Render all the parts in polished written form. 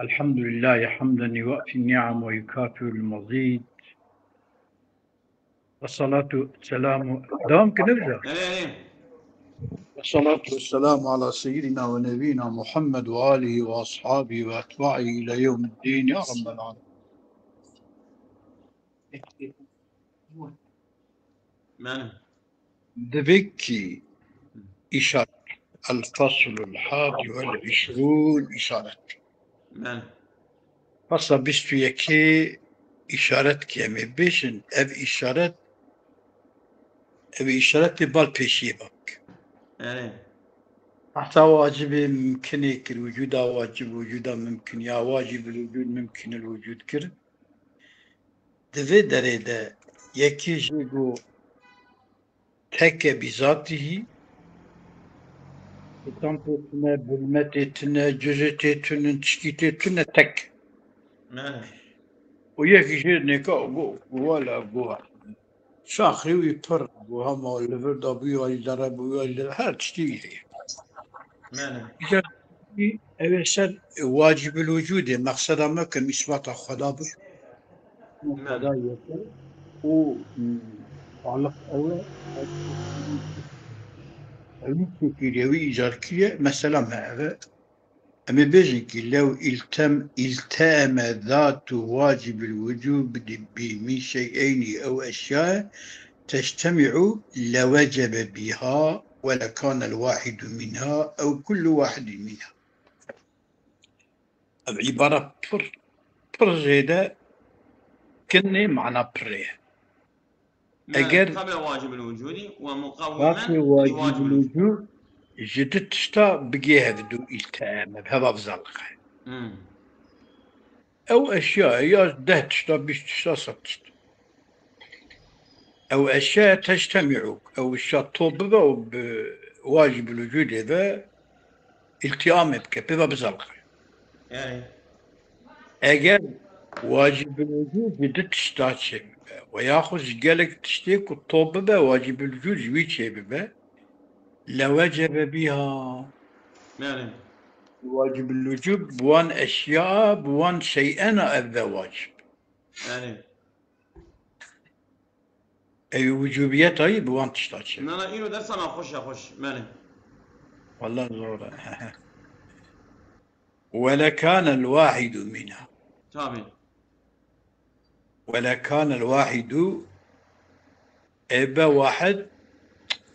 الحمد لله حمدا يوافي النعم ويكافئ المزيد، والصلاة والسلام دوام كنبدأ. ايه والصلاة والسلام على سيدنا ونبينا محمد وآله وأصحابه وأتباعه إلى يوم الدين يا رب العالمين. من دبكي إشارة الفصل الحادي والعشرون إشارة من فصل بستو يكي إشارة كيامي بيشن أب إشارة بالبيشيبا ايه حتى واجب ممكن الوجود واجب وجودا ممكن يا واجب الوجود ممكن الوجود كر دفي دريدا يكي جيغو تك بذاته تنطيتنا بالمتتنا جزتتنا تشكيتتنا تك من ويكي جي نكا ولا قوة شاخري ويبر وهم اللي دابي والدرب هر تشتي من إذا أبسل واجب الوجود مقصد ما كان إثبات خدا بش من خدا يكون و على أول كيلوي إيجار كيا مثلا هذا أما بيجي لو التام ذات واجب الوجوب بمن شيئين أو أشياء تجتمع لوجب بها ولكان الواحد منها أو كل واحد منها. عبارة زيادة كني معنى بريه من أجر قبل واجب الوجود باقي ومقوما واجب لواجب الوجود. الوجود جدت تشتا بقيها بدو التام بهذا بزلقة امم أو أشياء يا ده تشتا بيش تشتا ستشت أو أشياء تجتمع أو أشياء طلبة بواجب الوجود هذا التئام بك بهذا بزلقة يعني أجر واجب الوجود جدت تشتا وياخذ قالك تشتيك الطلبة واجب الوجود جويتشي ببا لوجب بها يعني واجب الوجوب بوان أشياء بوان شيئا الذواجب يعني أي وجوبيات أي بوان تشتاش من انا إيرو درس انا اخش من والله زورة ولكان الواحد منها تابع ولكان الواحد إبا واحد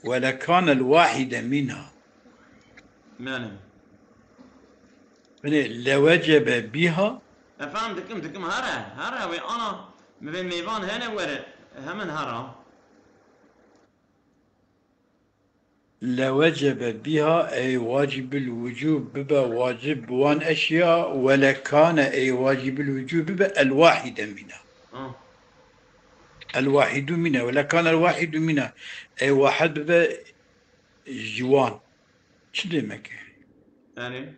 ولكان الواحد منها من لوجب بها افهم دكم هرا وي انا من ميفان هنا ورا همن هرا لوجب بها أي واجب الوجوب ببا واجب بوان أشياء ولكان أي واجب الوجوب ببا الواحد منها اه الواحد منها ولكان الواحد منها أي واحد ببا جوان شدمك يعني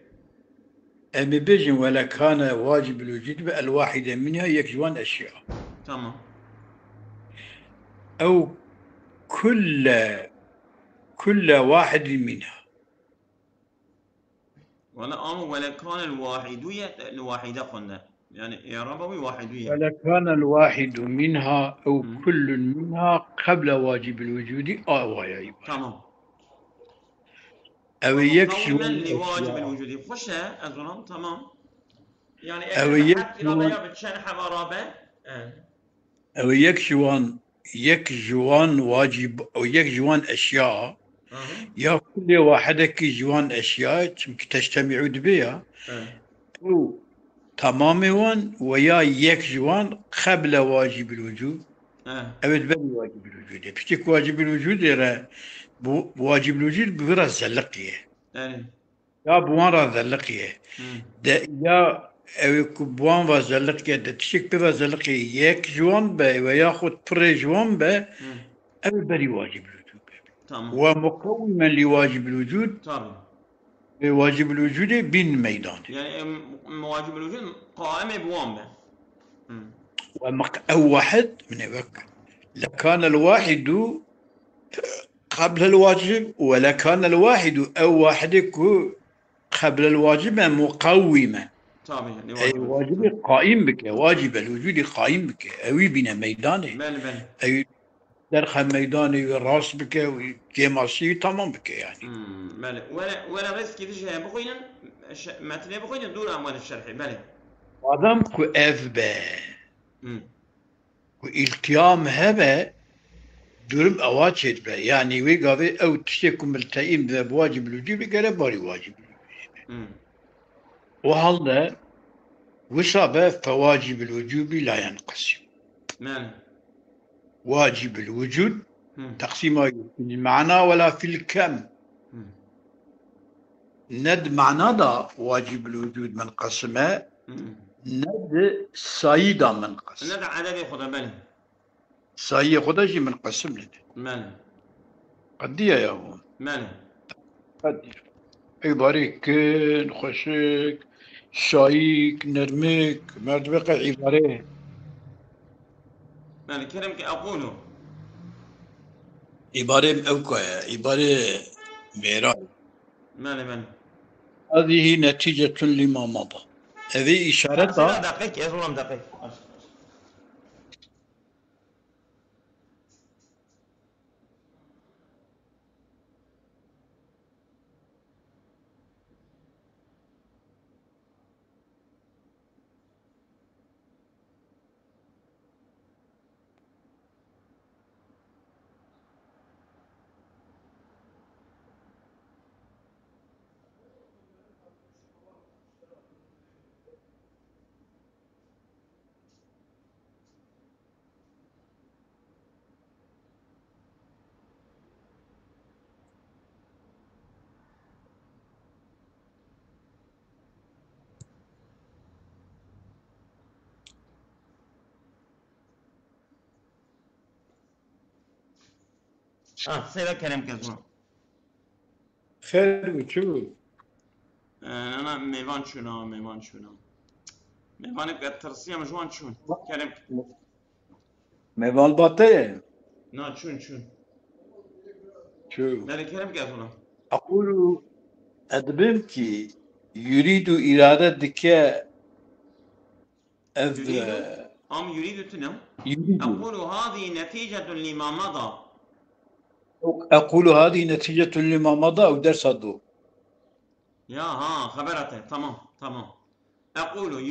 أمي بيجن ولكان واجب الوجود ببا الواحد منها يكجوان أشياء تمام أو كل واحد منها ولا كان الواحدية الواحدة قلنا يعني يا ربوي واحدية. ولكان الواحد منها أو مم. كل منها قبل واجب الوجود وهي عبارة تمام أو ومقوما يكجوان لواجب أشياء الوجود خشها أظن تمام يعني أو أجر حتى لا يكجوان بيا بتشنح مرابع أو يكجوان واجب أو يكجوان أشياء أها يا كل واحدة كجوان أشياء تجتمع بها أو تماما ويا يكجوان قبل واجب الوجود أو تبني واجب الوجود بشتك واجب الوجود يرى واجب الوجود بغير الزلقية يا بوان الزلقية يا أو بوان الزلقية تشتك بغير الزلقية يكجوان با وياخد بريجوان با أو بري واجب الوجود تمام ومقوما لواجب الوجود طبعا واجب الوجود بين ميدان يعني واجب الوجود قائمة بوامة أو واحد من ذاك لكان الواحد قبل الواجب ولكان الواحد أو واحد قبل الواجب مقوما طبعا يعني أي واجب. واجب قائم بك، واجب الوجود قائم بك، أوي بنا ميدانه، بله أي درخة ميداني راس بك وجيماسي تمام بك يعني. بله ولا بس كيفاش بخوينا متن بخوينا دور أموال الشرح بله. آدم كو اف به امم كو التيام هبه دورم اواجد به يعني وي قاضي او تشتكم ملتئم بواجب الوجوب قال باري واجب امم وهذا وصابه فواجب الوجوب لا ينقسم. ماله. واجب الوجود امم تقسيمه في المعنى ولا في الكم. ند معنى دا واجب الوجود منقسمه، ند سايدا منقسم. ندع عدد خذ بله. ساي خدا جي منقسم لده ماله قديه يا هو ماله. قديه عبارك خشك شايك نرمك مردبق عباره ماله كلامك أقوله. عباره اوكا عباره ميرا. ماله هذه نتيجة لما مضى. هذه أرسلها إشارتها. دقيق يا زلمة دقيق. سيبك كلامك يا زلمة. خير وشو أنا ميفان شنو ميفانك الترسية مجوان شون كلامك. ميبال باطل نا شون شو لا كلامك يا زلمة. أقول أدبمك يريد إرادتك أذ يريد تنم. يريد. أقول هذه نتيجة لما مضى. أقول هذه نتيجة لما مضى أو درس الضوء. يا خبرته تمام. أقول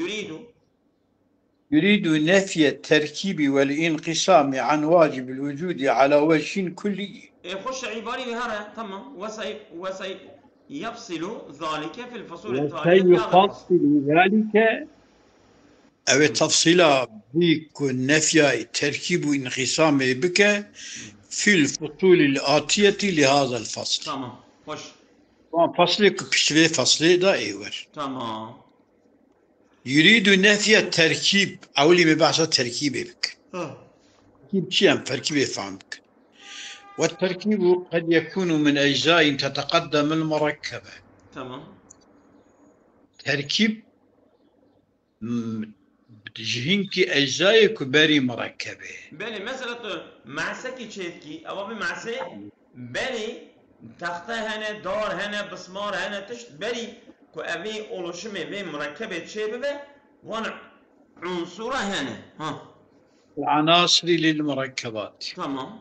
يريد نفي التركيب والانقسام عن واجب الوجود على وجه كلي. يخش عباري بهذا تمام يفصل ذلك في الفصول التالية في هذا الفصل. وسيفصل ذلك أو تفصيل بيكون نفي التركيب وانقسام بك في الفصول الآتية لهذا الفصل. تمام خش. فصلك بشوي فصلي دا إيور. تمام. يريد نفي التركيب أو اللي مبعث التركيب بك. تركيب شيء تركيب فهمك. والتركيب قد يكون من أجزاء تتقدم المركبة. تمام. تركيب جهنك أجزاء كباري مركبة. بله مثلا معسكي تشيتكي أو بمعسى بله تخته هنا دار هنا بسمار هنا تشت بلي كو أبي أولوشمي بي مركبة تشيبه وانا عنصرة هنا العناصر للمركبات. تمام.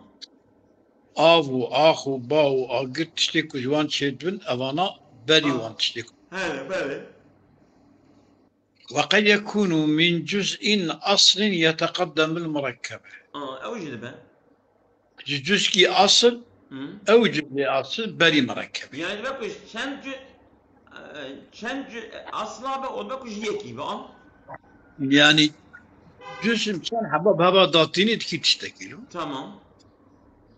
آفو آخو باو آقر تشتكو جوان تشيدون أوانا بري وان تشتكو. هذا بله. وقد يكون من جزء أصل يتقدم المركبة. أوجد به جزء أصل أو جزء أصل بري مركبة. يعني بكوش چند أصلا به بكوش يكي بقى. يعني جزء مثلا حباب هبا داتيني تكي تشتكيلو. تمام.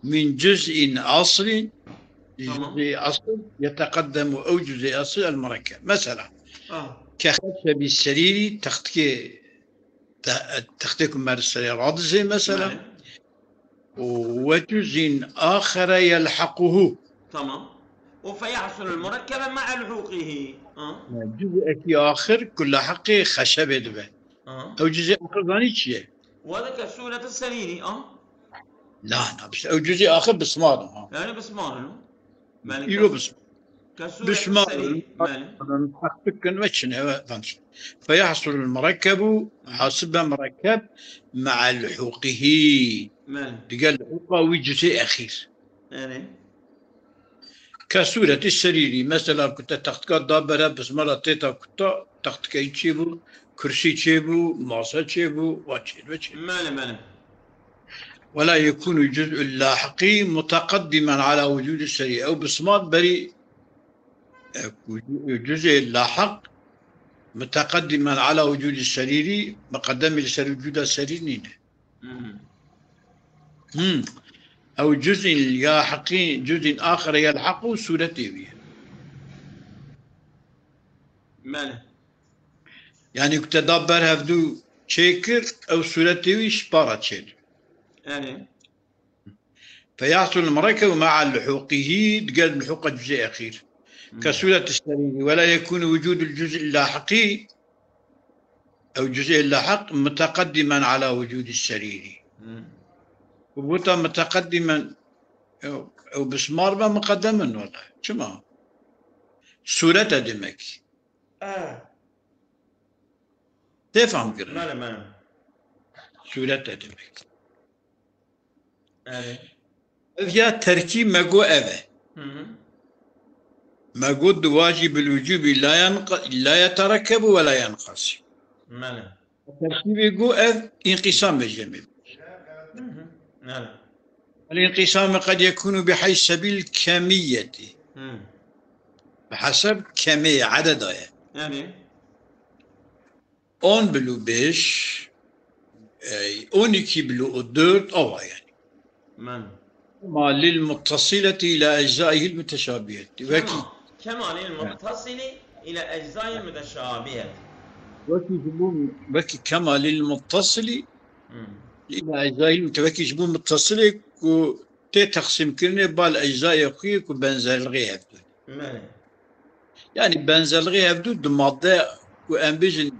من جزء أصل تمام. جزء أصل يتقدم أو جزء أصل المركب مثلا كخشب السرير تختك مع السرير رادزي مثلا وجزء آخر يلحقه. تمام. وفيحصل المركب مع لحوقه. جزء آخر كل حقه خشب دبه أو جزء آخر ثاني شيء. وهذا كسورة السرير لا بس أو جزء آخر بسمار. يعني بسمار إيرو بسمار. كسورة بسمار السرير فيحصل المركب حاسبه مركب مع لحوقه تقال لحوقه وجزء أخير كسورة السرير مثلا كنت تحت دابرة بسمارة تيتا كنت تحت كي تشيبو كرسي تشيبو ماسة تشيبو واتشيب ولا يكون الجزء اللاحقي متقدما على وجود السرير أو بسمار بري الجزء اللاحق متقدما على وجود السرير مقدم وجود السرير نينه أو جزء لاحقي جزء آخر يلحق صورته بها يعني كتدبر هفدو شيكر أو صورته شبارة شير فيحصل المركب مع لحوقه تقال لحوق جزء أخير كسورة السرير ولا يكون وجود الجزء اللاحقي أو الجزء اللاحق متقدما على وجود السرير وبوتا متقدما أو بسمار ما مقدما والله شما سورة دمك تفهم كده سورة دمك فيها تركيب مقو أذى مقود واجب الوجوب لا يتركب ولا ينقسم التركيب يقول انقسام الجميع الانقسام قد يكون بحيث سبيل الكمية بحسب كمية عدد يعني 10 بلو 5 12 بلو 4 أو يعني ما للمتصلة إلى أجزائه المتشابهة كما للمتصل إلى أجزاء المتشابهة وكي كما للمتصل إلى أجزاء المتشابهة يجبون متصلة تقسم كرني بالأجزاء يقيك وبنزل غير يعني بنزل غير بدون دماغ وأنبيجن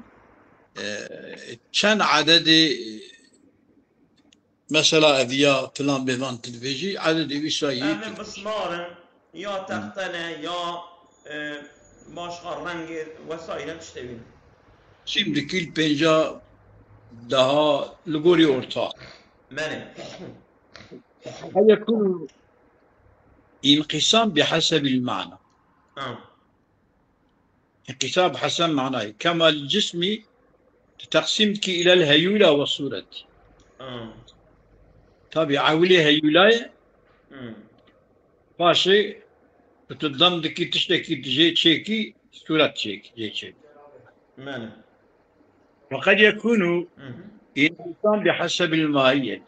كان عدد مثلا أذياء فلان بيفان تلفزيون عدد يساوي أنا بسمار يا تختنا يا باشقر رنگ وسائل تشتوين Şimdi penca daha لغوري orta. يكون انقسام بحسب المعنى. انقسام بحسب معناه كما الجسم تقسيمك إلى الهيولة والصورة. طبعا عولي هيولاي باشي بتضم دكي تشتكي تجي تشيكي صورة تشيكي جي تشيكي. وقد يكون انقسام بحسب الماهية.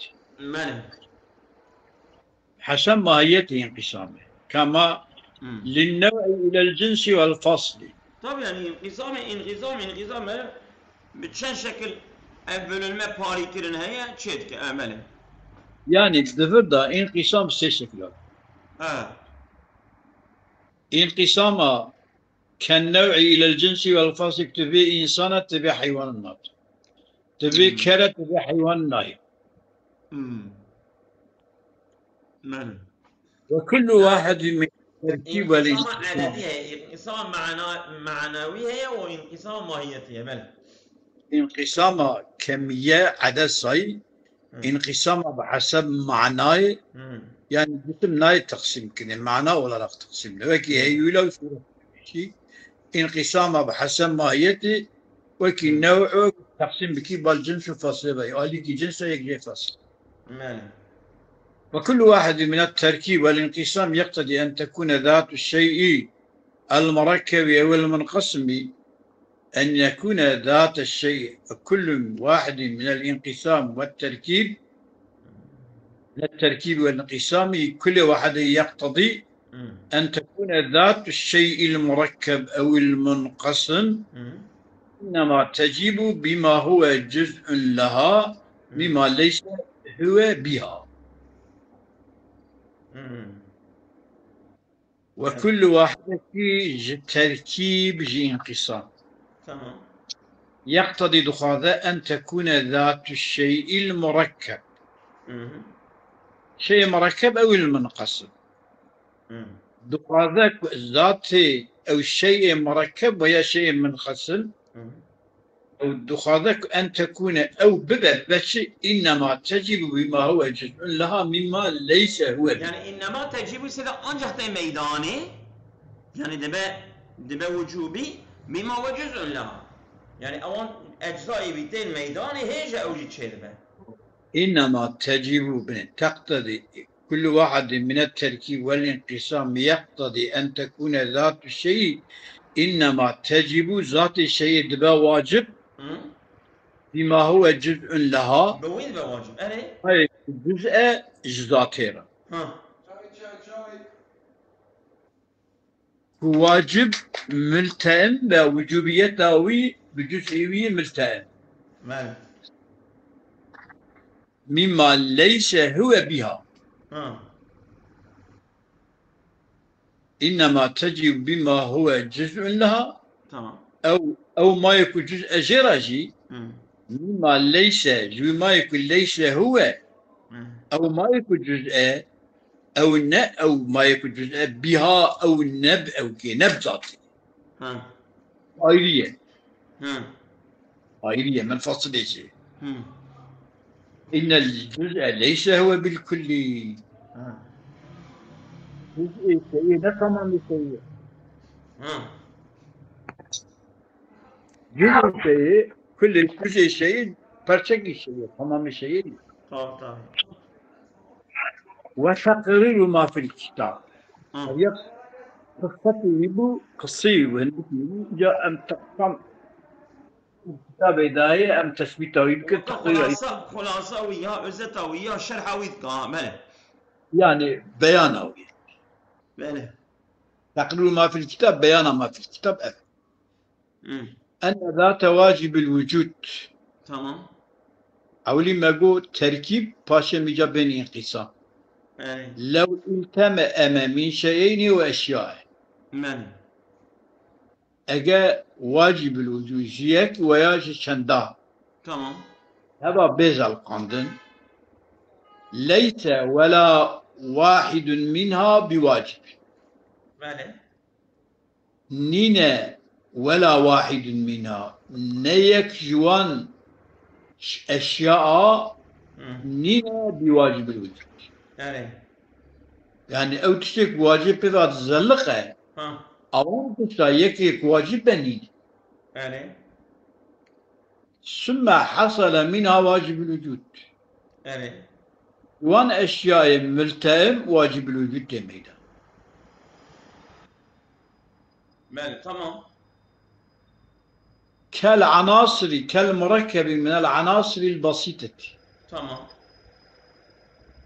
حسب ماهيته انقسامه كما للنوع إلى الجنس والفصل. طبعا يعني انقسام بتشان شكل أول الماء باري كرن هي تشيد كأمله يعني دفردا انقسام سيشكلا انقسام كالنوع إلى الجنس والفصل تبي إنسانة تبي حيوانات تبي كرة تبي حيوان ناي وكل واحد من تركيب انقسام عددية انقسام معنوية وانقسام ماهيتية انقسام كمية عدد صي انقسام بحسب معناه يعني جسم ناي تقسيم كده معناه ولا لا تقسيم وكي هيولا وصورة شيء انقسام بحسب ماهيته وكي نوعه تقسيم بكي بالجنس الفصل بي قال كي جنسه يجي فصل وكل واحد من التركيب والانقسام يقتضي أن تكون ذات الشيء المركب أو المنقسم أن يكون ذات الشيء كل واحد من الانقسام والتركيب التركيب والانقسام كل واحد يقتضي أن تكون ذات الشيء المركب أو المنقسم إنما تجيب بما هو جزء لها بما ليس هو بها وكل واحد في تركيب جي انقسام يقتضي دخاذة أن تكون ذات الشيء المركب شيء مركب أو المنقسم دخاذك ذاتي أو شيء مركب ويا شيء منفصل أو دخاذك أن تكون أو بذا بس إنما تجب بما هو جزء لها مما ليس هو به. يعني إنما تجب سيدا أنجح ميداني يعني دبا وجوبي مما هو جزء لها يعني أوان أجزائي بيتين ميداني هيجا أوجد شيء دبا إنما تجب تقتضي كل واحد من التركيب والانقسام يقتضي أن تكون ذات الشيء إنما تجب ذات الشيء دبا واجب بما هو جزء لها بوين دبا واجب أي جزء ذاتها واجب ملتئم بوجوبية داوي بجزئية ملتئم مما ليس هو بها إنما تجب بما هو جزء لها أو ما يكون جزء جراجي مما ليس بما يكون ليس هو أو ما يكون جزء أو ما يكون جزء بها أو نب أو نبذات آيرية منفصل شيء إن الجزء ليس هو بالكلي جزء شيء ده تمام شيء جزء شيء كل جزء شيء parçak شيء تمام شيء طبعا وتقرير ما في الكتاب هي قصته بو قصير جاء أم تقسم كتاب هداية أم تثبيته يمكن تقرير خلاصة وياه عزته وياه شرحه وياه يعني بيانه بله تقرير ما في الكتاب بيان ما في الكتاب أن ذات واجب الوجود تمام أولي ما قول تركيب باشا ميجا بين انقسام لو التم من شيئين وأشياء أجا واجب الوجود جيك وياجي شندا تمام هذا بيزا القندن ليس ولا واحد منها بواجب نينا ولا واحد منها نيك جوان أشياء نينا بواجب الوجود يعني أو تشتك واجب بذات الزلقة أو تشتايك واجب بنين ثم حصل منها واجب الوجود وان أشياء ملتئم واجب الوجود تميدا تمام كالعناصر كالمركب من العناصر البسيطة تمام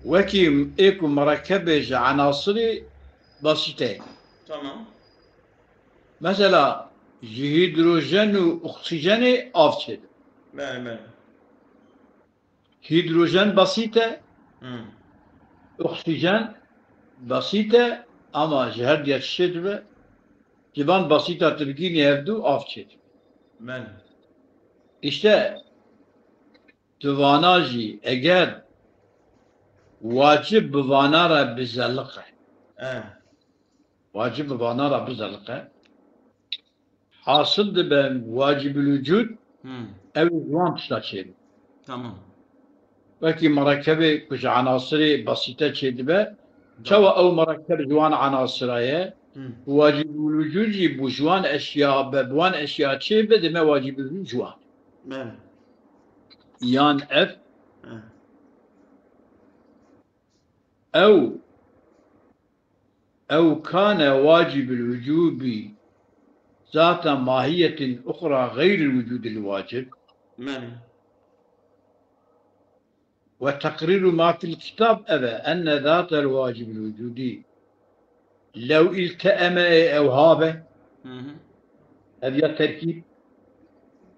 وكي ايكو مركبة عناصر بسيطة تمام مثلا هيدروجين واكسجين افشد هيدروجين بسيطة اكسجين بسيطة اما جهر ديال الشدوة جبان بسيطة تركيني هفدو افشد İşte divanajî eger wacib bivanara bizelliqe wacib bivanara bizelliqe hasıl dibe vacibül vücud ev zwan tişta çêdib tamam wekî merekebê ku ji anasirê besîte çêdibe çawa ew merekeb zwan anasira ye vacibül vücud jî bu zwan eşya be wan eşya çêbe dime vacibül vücud zwan يان اف او كان واجب الوجوب ذات ماهية أخرى غير الوجود الواجب وتقرير ما في الكتاب أبا أن ذات الواجب الوجودي لو التأم أو هابه هذا التركيب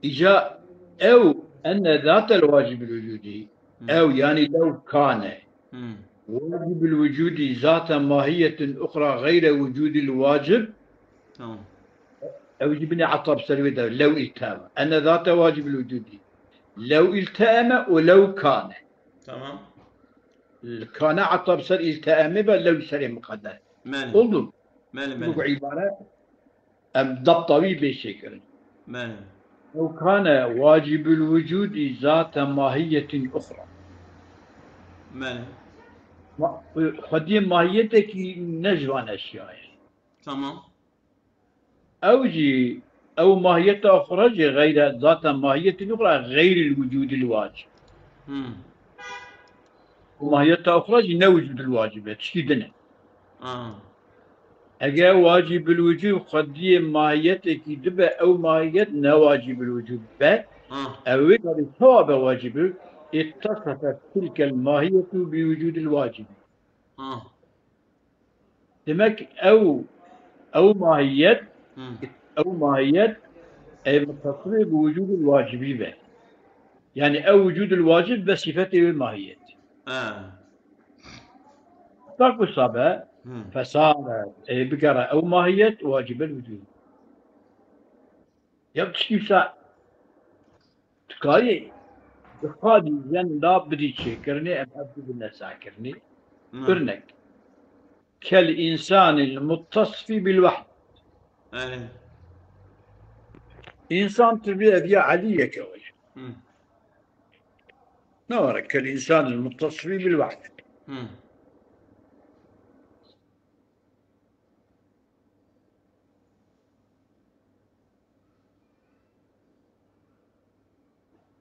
إجاء أو أن ذات الواجب الوجودي أو يعني لو كان واجب الوجود ذات ماهية أخرى غير وجود الواجب أو جبني عطب سلوية لو التأم أن ذات واجب الوجود لو التأم ولو كان تمام كان عطب سر التأم بل لو سر مقدر قلتم بقوا عبارة ضبطوي بشكل لو كان واجب الوجود ذات ماهية أخرى خدي ماهيتك نجوان أشياء تمام أو ماهية أخرى غير ذات ماهية أخرى غير الوجود الواجب وماهية أخرى نوجد الواجب تشكيدنا أجا واجب الوجود خدي ماهيتك دبا أو ماهية نواجب الوجود أو ثواب واجب اتصفت تلك الماهية بوجود الواجب دمك أو ماهية أي متصلة بوجود الواجب به يعني أو وجود الواجب بصفته الماهية تاكو صابة فصار بقرة أو ماهية واجب الوجود يبتشي سا تقاي بخادي ين لا بدي شكرني أم أبدو بالله ساكرني برنك كالإنسان المتصف بالوحد إنسان تربية ذي عالية كوجه نورك كالإنسان المتصف بالوحد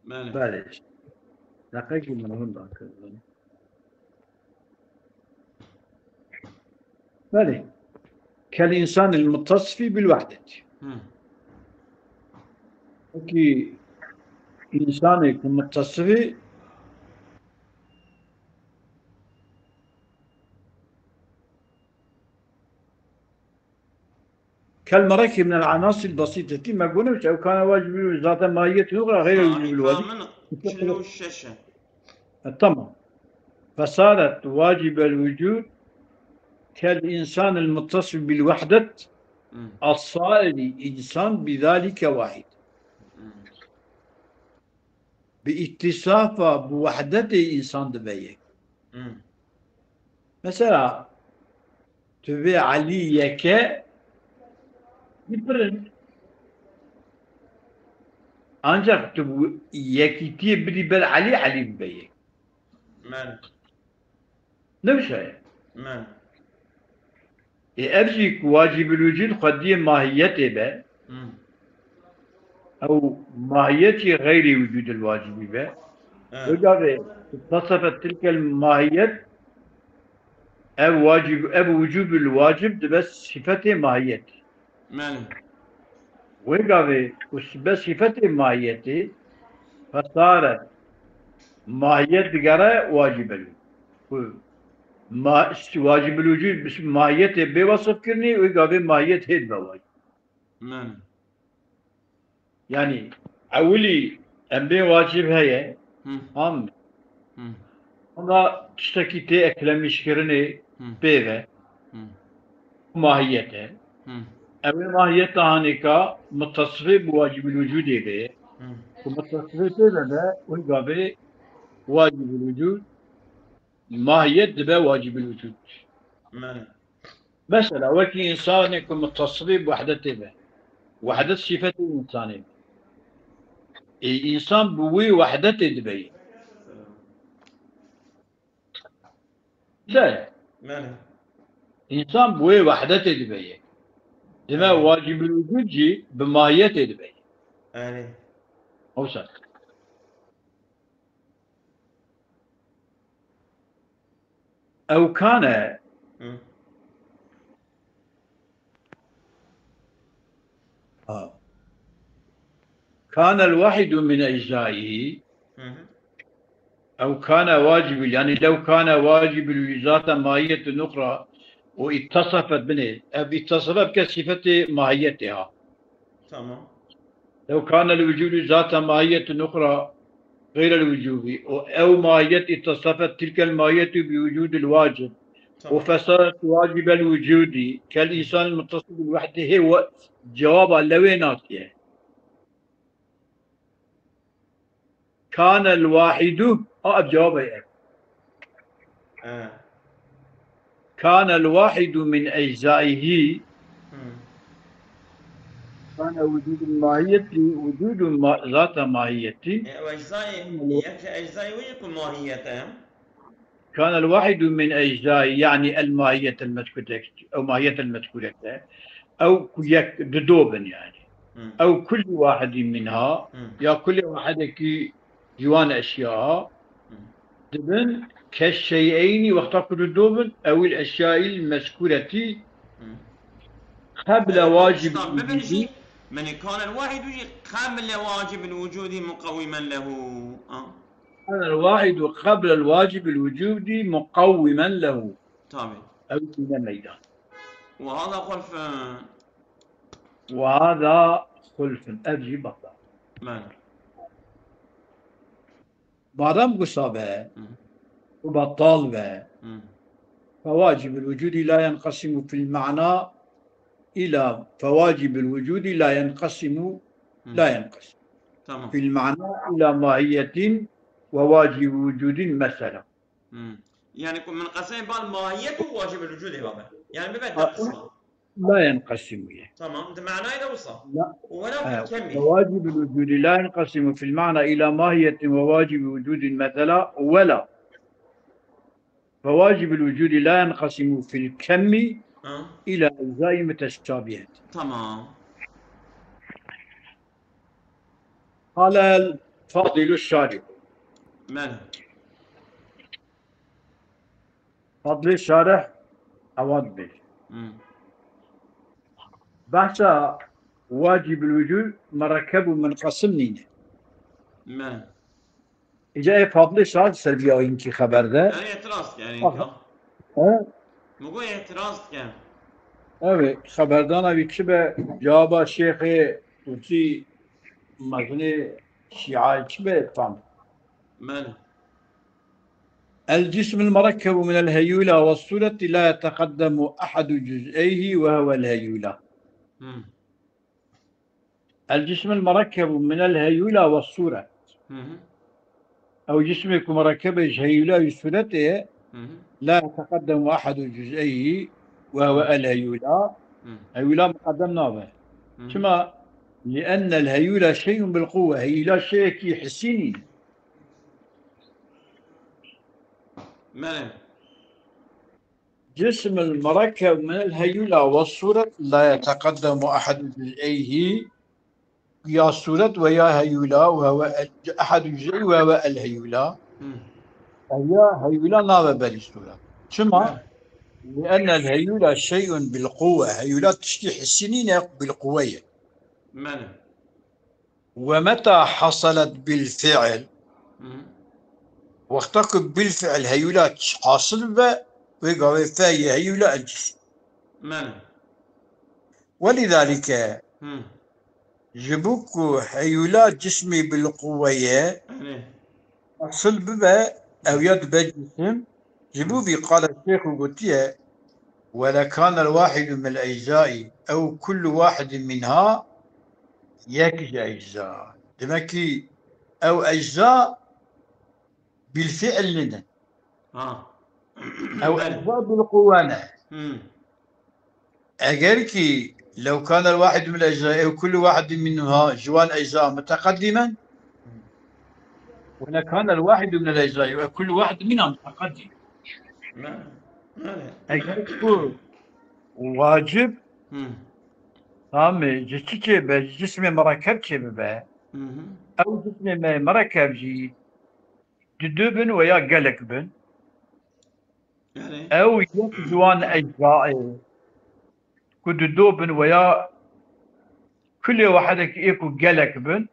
معلش دقيقة من هون بله كالإنسان المتصف بالوحدة وكي إنسان يكون متصف كالمركب من العناصر البسيطة ما قلنا أو كان واجب ذات ماهية أخرى غير الوجوب الواجب كله الشاشة تمام فصارت واجب الوجود كالإنسان المتصف بالوحدة الصائر إنسان بذلك واحد باتصافه بوحدته إنسان دبيك مثلا تبي علي يكا يبرن ancak bu yekitiye biri bel Ali beyek. Ne bir şey? Ercik vacibül vücud kadiye mahiyet ebe أو ماهية غير وجود الواجب به وجاب اتصفت تلك الماهية أو وجوب الواجب بس صفته ماهية وجاب بس صفته ماهية فصارت ماهية دقرة واجب الوجود ما واجب الوجود بس ماهية بوصف كرني وجاب ماهية هيد بواجب يعني أولي أمبي واجب هي هم أنا تشتكي تي أكلمش كرني بيفه ماهيته أول ماهيته هنيكا متصفي بواجب الوجود به ومتصفي به ويقابل واجب الوجود ماهية دبا واجب الوجود مثلا وكي إنسان يكون متصفي بوحدته به وحدة صفة الإنسان إنسان بوي وحدته دبي لا إنسان بوي وحدته دبي دما واجب الوجود جي بماهيته دبي أوصل أو كان كان الواحد من أجزائه أو كان واجب يعني لو كان واجب ذات ماهية أخرى واتصفت بني اتصفت كصفة ماهيتها تمام لو كان الوجود ذات ماهية أخرى غير الوجوب أو ماهية اتصفت تلك الماهية بوجود الواجب وفصلت واجب الوجود كالإنسان المتصل بالوحدة هي جواب لوينات كان الواحد جوابه كان الواحد من أجزائه كان وجود الماهية وجود ذات ماهية أجزاء ويكون ماهيته كان الواحد من أجزاء يعني الماهية المذكورة أو ماهية المذكورة أو ددوبن يعني أو كل واحد منها يا كل واحد كي جوان أشياء دبن كالشيئين وقت ددوبن أو الأشياء المذكورة قبل واجب الوجود من كان الواحد قبل واجب الوجود مقوما له كان الواحد قبل الواجب الوجودي مقوما له طبعا أو من الميدان وهذا خلف أبجي بطل ماذا بعدم قصابة وبطال به فواجب الوجود لا ينقسم في المعنى إلى فواجب الوجود لا ينقسم تمام. في المعنى إلى ماهية وواجب وجود مثلا يعني من قسم بالماهية وواجب الوجود بابا يعني ببدأ قسمه لا ينقسم تمام ده معناه إذا وصل لا ولا كمل وواجب الوجود لا ينقسم في المعنى إلى ماهية وواجب وجود مثلا ولا فواجب الوجود لا ينقسم في الكم إلى أجزاء متشابهة تمام. قال الفاضل الشارح من فضل الشارح أود به بحث واجب الوجود مركب من قسمين من إجا فضل الشارح سلبي أو إنكي خبر ده يعني اعتراض يعني مو اعتراض كان evet خبردان bir kişi cevaba şeyhi Tutsi mazuni şia kişi tam من الجسم المركب من الهيولة والصورة لا يتقدم أحد جزئيه وهو الهيولة الجسم المركب من الهيولة والصورة أو جسمك مركب هيولة وصورته لا يتقدم أحد جزئيه وهو الهيولة هيولة مقدمنا به كما لأن الهيولة شيء بالقوة هيولة شيء يحسيني جسم المركب من الهيولة والصورة لا يتقدم أحد جزئيه يا صورة ويا هيولة وهو أحد جزئيه وهو الهيولة هي هيولة نابة بالصورة كما لأن الهيولة شيء بالقوة هيولة تشتي حسينين بالقوة ومتى حصلت بالفعل واختقب بالفعل هيولات حاصل وقوي فاي هيولا الجسم ولذلك جبوك هيولات جسمي بالقوية حاصل ببا أو يد بالجسم جبوبي قال الشيخ قتية ولكان الواحد من الأجزاء أو كل واحد منها يكج أجزاء دمكي أو أجزاء بالفعل لنا أو أجزاء بالقوانة أجركي لو كان الواحد من الأجزاء أو كل واحد منها جوان أجزاء متقدما وإن كان الواحد من الأجزاء أو كل واحد منها متقدم أجركي واجب جسم مركب شبه أو جسم مركب جي ددوبن ويا قلقبن أو يجوان أجزاء كددوبن ويا كل واحدك إيكو قلقبن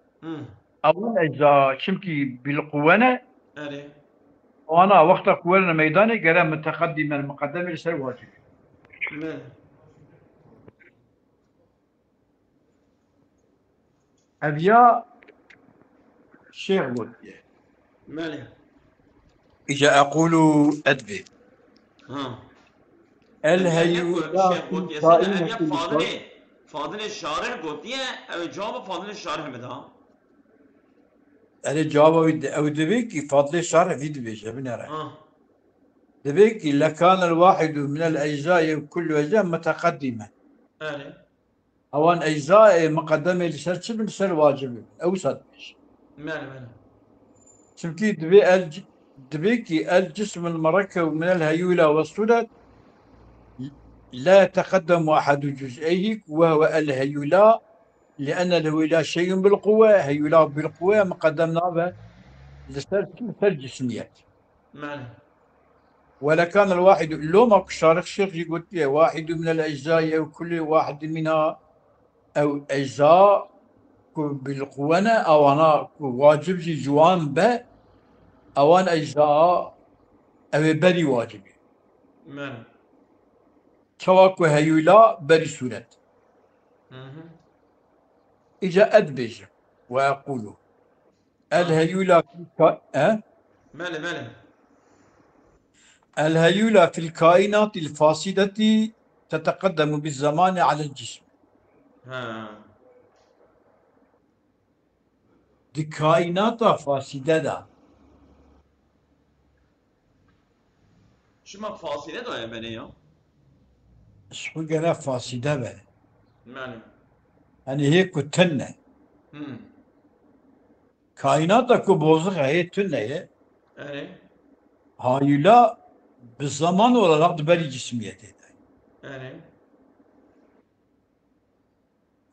أو أجزاء شمكي بالقوانة وأنا وقت قوانا ميداني قرام متقدما المقدم لسر واجب أبيا شيخ ودي إجا أقول أدبي الهيولات فاضل الشارح قلتيه أو جواب فاضل الشارح مدى الجواب أو دبيك فاضل الشارح في دبيش ابن رأي دبيك لكان الواحد من الأجزاء كل أجزاء متقدمة أنا أوان أجزاء مقدمة لسر لسر واجب أو صدش ماله شمكي دبيكي الجسم المركب من الهيولى والصدد لا يتقدم أحد جزئيه وهو الهيولى لأن الهيولى شيء بالقوة هيولى بالقوة مقدمنا به لسر الجسميات ماله ولا كان الواحد لو ما شارك شيخ يقول واحد من الأجزاء أو كل واحد منها أو أجزاء بالقوة أو أنا واجب جوان به أوان أجزاء أو بري واجب ماله شواكو هيولا بري سورة إجا أدبج وأقول الهيولا ماله الهيولا في الكائنات الفاسدة تتقدم بالزمان على الجسم دي كائنات فاسدة دا شو ما فاصلة ده يا بني شو قال فاسدة به ماله يعني هيك تنة هم كائنات بوزغ هي تنة أنا هيولا بالزمان ولا نقد بري جسميته أنا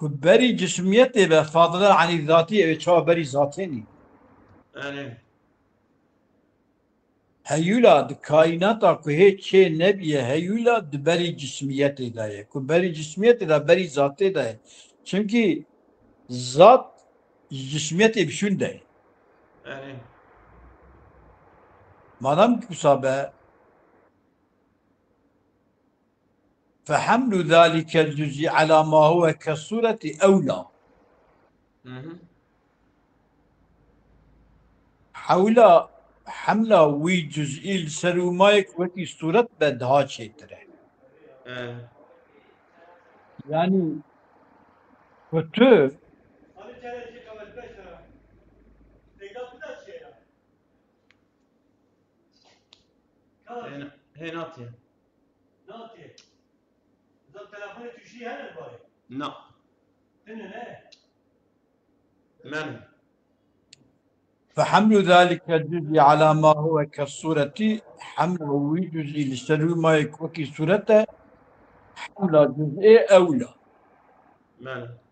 بري جسميته به فاضلة عن الذاتية شو بري ذاتيني أنا هيولا كائنات هيك شيء نبيه هيولا بري جسميته ده بري جسميته ده بري ذاته ده çünkü zat cismiyet ebşün de أنا madem ki kusabe فحمل ذلك الجزء على ما هو كالصورة أولى حول حملة وي جزئي السرومايك وكي صورة بدها شيتره يعني kötü هي ناطية لا ماله فحمل ذلك الجزء على ما هو كالصورة حمل وي جزئي السرومايك وكي صورة حملة جزئي أولى ماله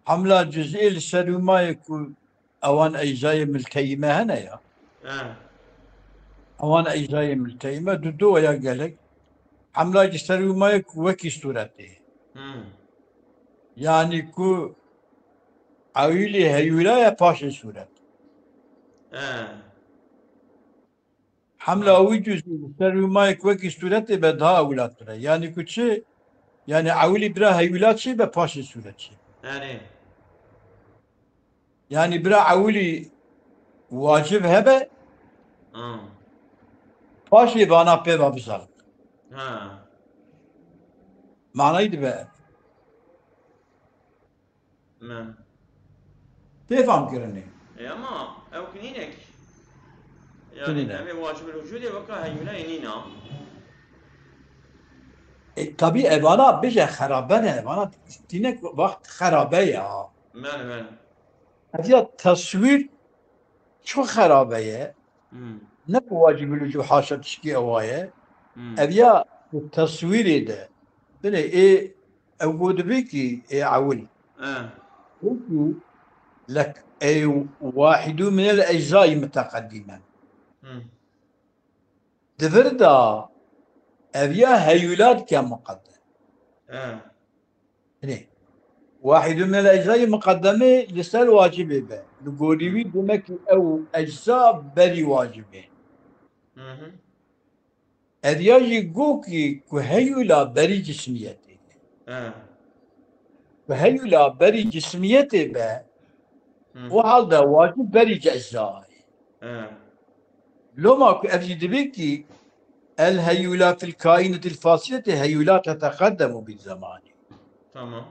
حملة جزئي السرومايك أوان أجزاء ملتيمة هنا يا أوان أجزاء ملتيمة دودو يا قالك حملة السرومايك وكي صورته يعني كو عويلي هيولايا باشا صورت حملة ويجوز السرومايك وكي صورته بدها أولاد يعني كو شيء يعني عويلي برا هيولات شيء بباشا صورت شيء يعني برا عويلي واجب هبه باشا بانا بيبا بزارك معنى يدبه تفهم كرني يا ما أو كنينك يعني كنينك. أبي واجب الوجود وكا هيولا ينينا طبيعي بانا بيجي خرابانه بانا تينك وقت خرابه يا ماله هذا تصوير شو خرابه نبو واجب الوجوه حاشا تشكي أوايا أبيا التصوير ده بني إيه أقول بيكي إيه عولي لك أي واحد من الأجزاء متقدما دفردا أبيا هيولاد كمقدم يعني واحد من الأجزاء مقدمة لسه واجبه به نقولي دمك أو أجزاء بري واجبه أدياجي قوكي كهيولا بري جسميته كهيولا بري جسميته به وهذا واجب بري أجزاء لو ما أبجد بيكي الهيولا في الكائنة الفاسدة هيولا تتقدم بالزمان تمام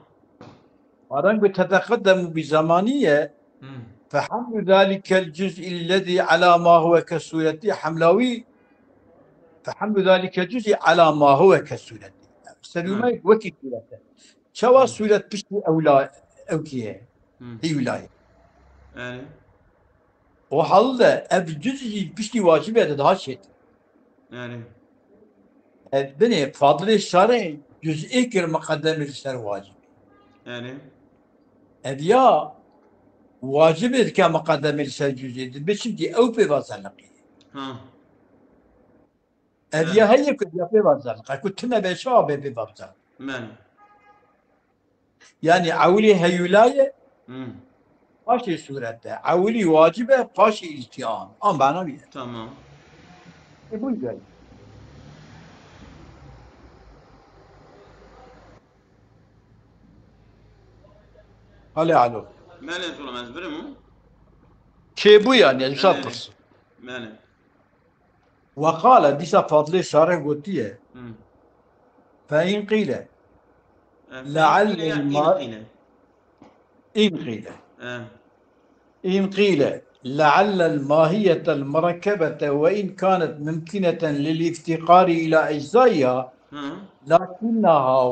ورنك تتقدم بزمانية فحمل ذلك الجزء الذي على ما هو كالصورة حملوي فحمل ذلك جزء على ما هو كالسورة سلوما وكي سورة شوا سورة بشتي أولا أوكيه هي ولاية وحل أب جزء بشتي واجبة ده شيء بني فاضل الشرع جزء كر مقدم الشرع واجب أديا واجب كمقدم الشرع جزء بشتي أو بفاصلقي أديا هي كنت بفاصلقي كنت نبي شاب بفاصلقي يعني عولي هي ولاية فاشي صورته عولي واجبه فاشي التئام معنا بيه تمام بوي جاي هلا علو ماله طول ما زبرمو كيبو يعني يسافرس ماله وقال ديسا فاضلي شارع قلتيه فإن قيل لعل الماء إن قيل لعل الماهية المركبة وإن كانت ممكنة للافتقار إلى أجزائها لكنها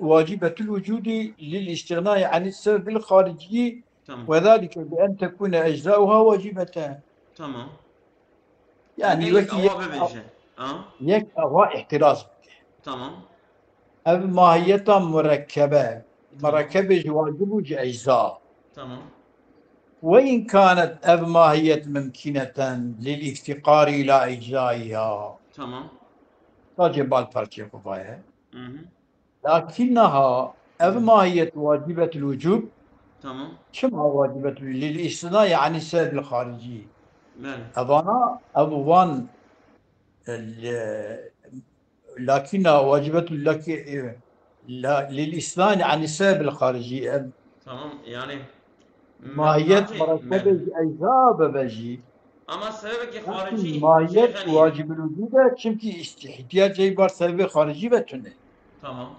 واجبة الوجود للاستغناء عن السبب الخارجي وذلك بأن تكون أجزاؤها واجبة تمام يعني يك أو احتراز تمام الماهية مركبة واجب أجزاء تمام وإن كانت ماهية ممكنة للافتقار إلى أجزائها تمام تجب الفرق كفاية لكنها ماهية واجبة الوجوب تمام شبه واجبة للاستثناء عن السبب الخارجي ماله أبانا أبوان لكنها واجبة لك للاستثناء عن السبب الخارجي تمام يعني ماهية مركبة أجزاء ببجي أما السبب خارجي ماهية واجب الوجود çünkü ihtiyacı var sebebi خارجي بتونه تمام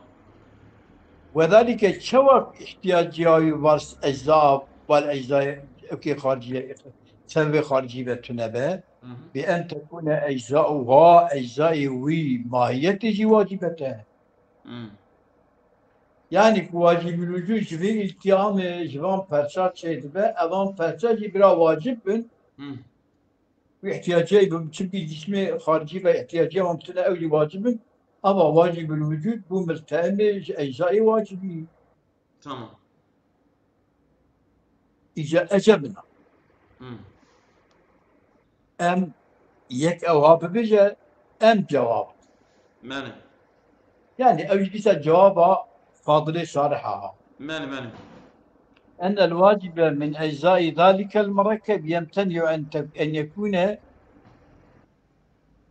وذلك شوك احتياجي var أجزاء والأجزاء أوكي خارجية سبب خارجي بتونه بأن تكون أجزاؤها أجزاء ماهيته واجبته yani vacib-ül vücud gibi iltiham-ı civan perçat şeydi ve adam perçat bir vacibün ihtiyacı çünkü cismi harici ve ihtiyacı mümkün evli vacibün ama vacib-ül vücud bu mültehemi eczai vacibi. Tamam. Ecebna. Em yek evhabı bize em cevap. Yani evliyse cevaba fadile şariha. أن الواجب من أجزاء ذلك المركب يمتنع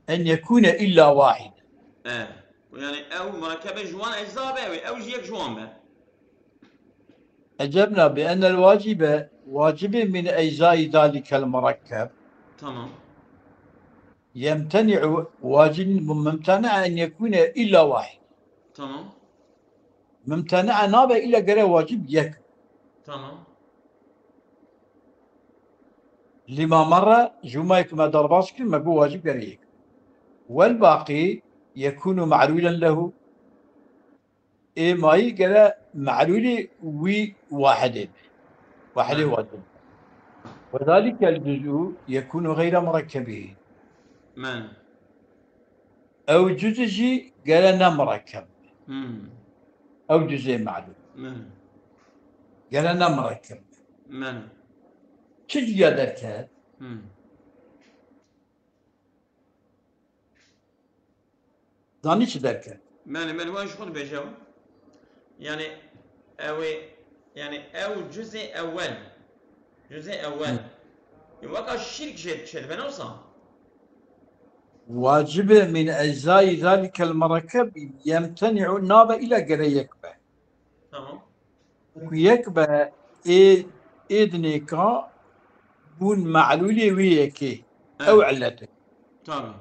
أن يكون إلا واحد. يعني أو مركبة جوان أجزاء بأوي أو جيك جوان بأ. أجبنا بأن الواجب واجب من أجزاء ذلك المركب. تمام. يمتنع واجب ممتنع أن يكون إلا واحد. تمام. ممتنع نابع إلا قرأ واجب يك. تمام. لما مرة جمعك ما درباسك ما هو واجب قريك والباقي يكون معلولا له ما يقرأ معلولي واحد واجب وذلك الجزء يكون غير مركبه أو جزء قالنا مركب أو جزء معلول قالنا مركب تجي دركات ظنيش دركات من واش خذ بجاو يعني أو جزء أول يوقع الشرك شد بنوصا واجب من أجزاء ذلك المركب يمتنع النابة إلى قرى يكبه تمام يكبه إذنك بون معلولي ويكي أو علته تمام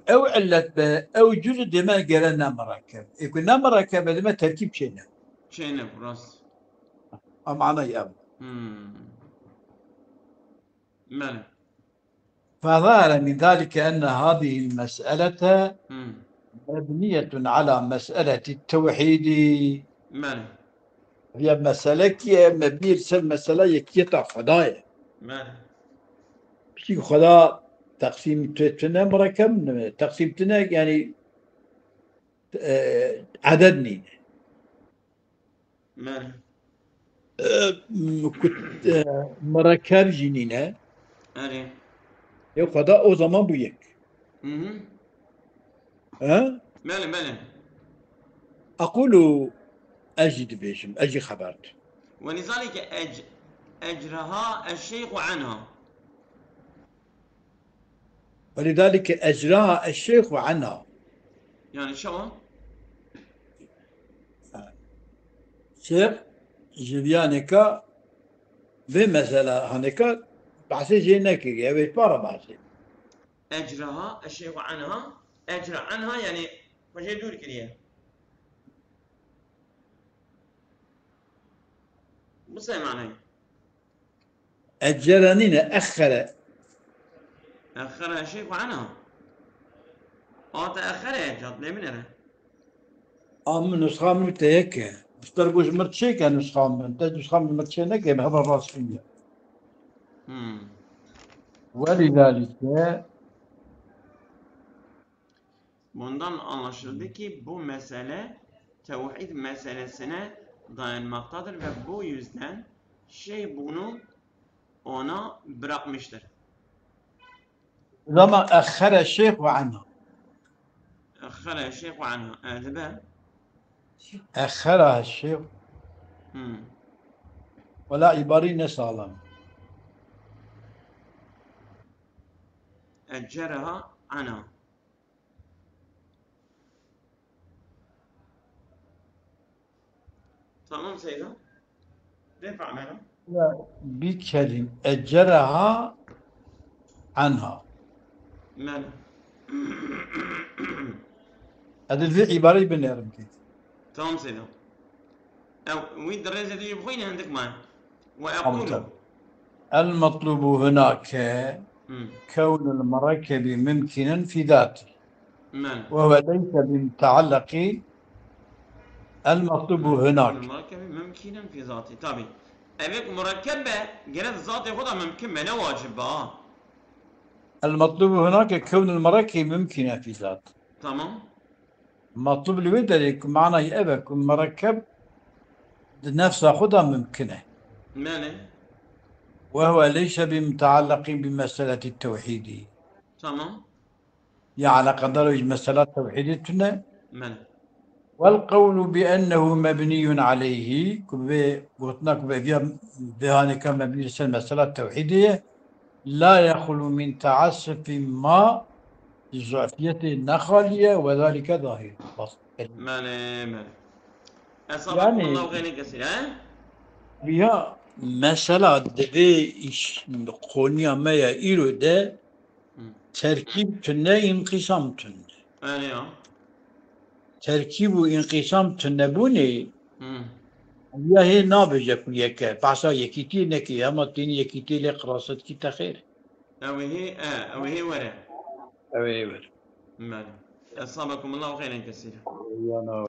أو علت أو جزء دما قرنا مركب يكون مركب دما تركيب شينا براس معنا يا أبو فظهر من ذلك أن هذه المسألة مبنية على مسألة التوحيد. ماله هي مسألة كي مبنية مسألة يكيتا خدايا ماله بشي خدا تقسيم تنا مركب تقسيم تنا يعني عددني ماله كنت مركب جنينة أري يو خدا أو زمان بيك ها ماله أقول أجد بيشم أجي خبرت ولذلك أجرها الشيخ عنها ولذلك أجراها الشيخ عنها يعني شو شيخ جبيانك بمثلا هناك بحثي جينك يبي بارا بحثي أجرها الشيخ عنها أجرى عنها يعني وجه دور كريه بص معناه أجرني أخرها الشيخ عنها تأخرها جات ليه من أم نسخة من تهيك بسترجوش مرتشيك نسخة من نسخة من مرتشينك بهذا الراس فيها ولذلك bundan anlaşıldı ki bu mesele tevhid meselesine dayanmaktadır ve bu yüzden bunu ona bırakmıştır. لما أخر الشيخ عنها أخر الشيخ عنها أذبه أخرها الشيخ ولا عبارين سالم أجرها عنها tamam Seyda دفع منها بكلم أجرها عنها ماله هذا في عبارة بنيرم كده tamam Seyda أو ويد الرئيسة تجيب خويني عندك معي وأقول المطلوب هناك كون المركب ممكنا في ذاته وهو ليس بمتعلق. المطلوب هناك المركب ممكنا في ذاته طبعا أبيك مركبة جرد ذاتي خدها ممكن ما واجب المطلوب هناك كون المركب ممكنة في ذاته تمام مطلوب لذلك معناه أبك مركب نفسه خدها ممكنة ماله وهو ليس بمتعلق بمسألة التوحيد تمام يعني قدر مسألة توحيدتنا ماله والقول بأنه مبني عليه قلتناك بهانك مبني على المسألة التوحيدية لا يخلو من تعسف ما الزعفية النخالية وذلك ظاهر ماله أصابكم الله غير كثير بها مسألة دبي إيش قونيا ما يإيرو ده تركيب تنه انقسام تنه تركيب وانقسام تنه بوني يا هي نابجة كليك بعصا يكيتي نكي أما تين يكيتي لقراصة كي تخير أو هي ورا أوي ماله أصابكم الله خيرا كثيرا